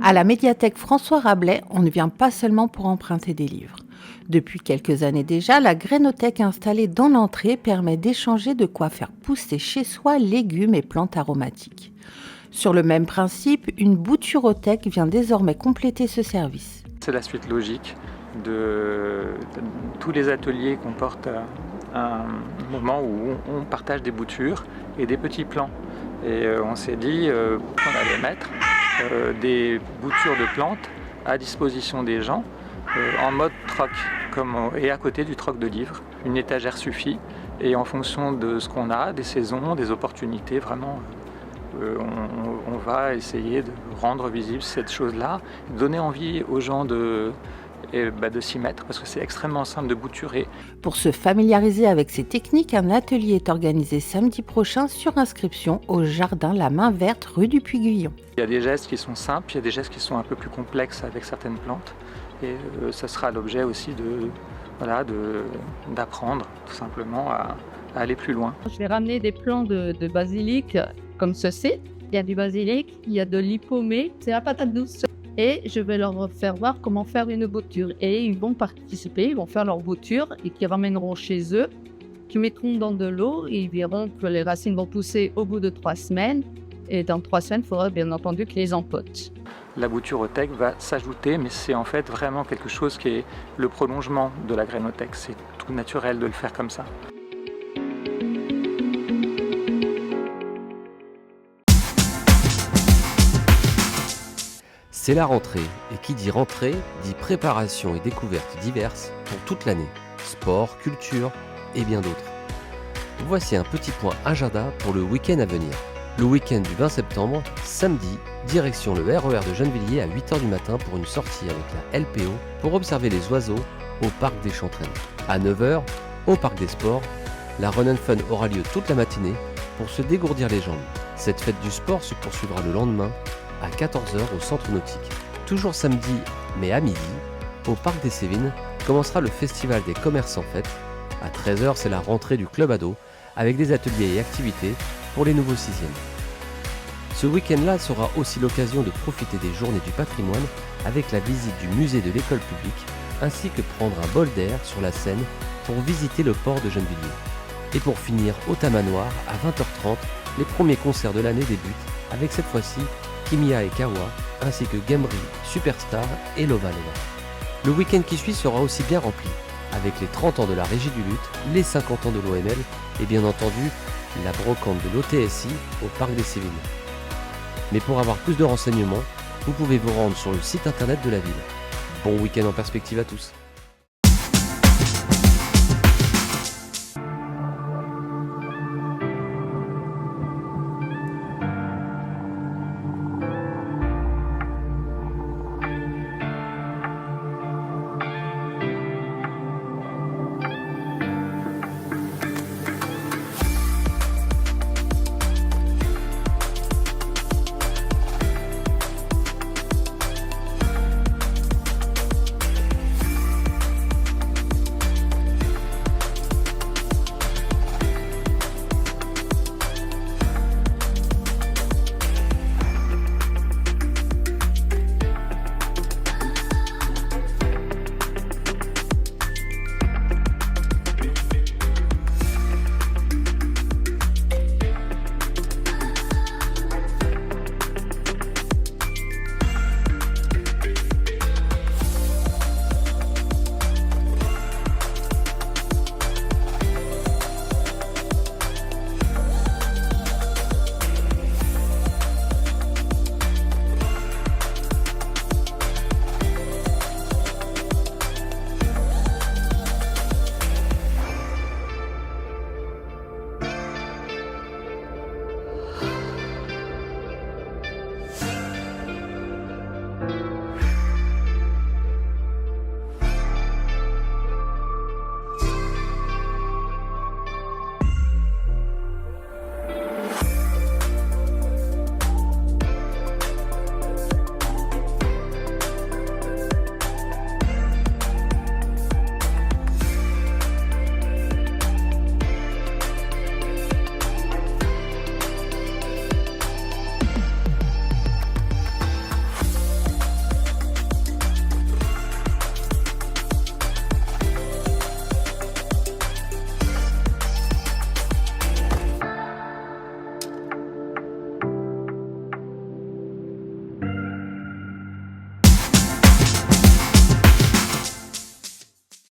À la médiathèque François Rabelais, on ne vient pas seulement pour emprunter des livres. Depuis quelques années déjà, la grainothèque installée dans l'entrée permet d'échanger de quoi faire pousser chez soi légumes et plantes aromatiques. Sur le même principe, une bouturothèque vient désormais compléter ce service. C'est la suite logique de tous les ateliers comportent un moment où on partage des boutures et des petits plants. Et on s'est dit qu'on allait mettre des boutures de plantes à disposition des gens en mode troc et à côté du troc de livres. Une étagère suffit et en fonction de ce qu'on a, des saisons, des opportunités, vraiment on va essayer de rendre visible cette chose-là, donner envie aux gens de s'y mettre parce que c'est extrêmement simple de bouturer. Pour se familiariser avec ces techniques, un atelier est organisé samedi prochain sur inscription au jardin La Main Verte rue du Puy-Guillon. Il y a des gestes qui sont simples, il y a des gestes qui sont un peu plus complexes avec certaines plantes et ça sera l'objet aussi d'apprendre tout simplement à aller plus loin. Je vais ramener des plants de basilic comme ceci. Il y a du basilic, il y a de l'hypomée, c'est la patate douce. Et je vais leur faire voir comment faire une bouture. Et ils vont participer, ils vont faire leur bouture et qu'ils ramèneront chez eux, qu'ils mettront dans de l'eau et ils verront que les racines vont pousser au bout de 3 semaines. Et dans 3 semaines, il faudra bien entendu qu'ils les empotent. La bouturothèque va s'ajouter, mais c'est en fait vraiment quelque chose qui est le prolongement de la grainothèque. C'est tout naturel de le faire comme ça. C'est la rentrée, et qui dit rentrée, dit préparation et découvertes diverses pour toute l'année. Sport, culture et bien d'autres. Voici un petit point agenda pour le week-end à venir. Le week-end du 20 septembre, samedi, direction le RER de Gennevilliers à 8h du matin pour une sortie avec la LPO pour observer les oiseaux au Parc des Chantraines. À 9h, au Parc des Sports, la Run and Fun aura lieu toute la matinée pour se dégourdir les jambes. Cette fête du sport se poursuivra le lendemain à 14h au centre nautique. Toujours samedi, mais à midi, au Parc des Cévines, commencera le festival des commerces en fête. À 13h, c'est la rentrée du club ado, avec des ateliers et activités pour les nouveaux 6e. Ce week-end-là sera aussi l'occasion de profiter des journées du patrimoine avec la visite du musée de l'école publique, ainsi que prendre un bol d'air sur la Seine pour visiter le port de Gennevilliers. Et pour finir, au Tamanoir, à 20h30, les premiers concerts de l'année débutent, avec cette fois-ci Kimia et Kawa, ainsi que Gamri, Superstar et Lova Lova. Le week-end qui suit sera aussi bien rempli, avec les 30 ans de la Régie du Luth, les 50 ans de l'OML et bien entendu la brocante de l'OTSI au Parc des Cévines. Mais pour avoir plus de renseignements, vous pouvez vous rendre sur le site internet de la ville. Bon week-end en perspective à tous.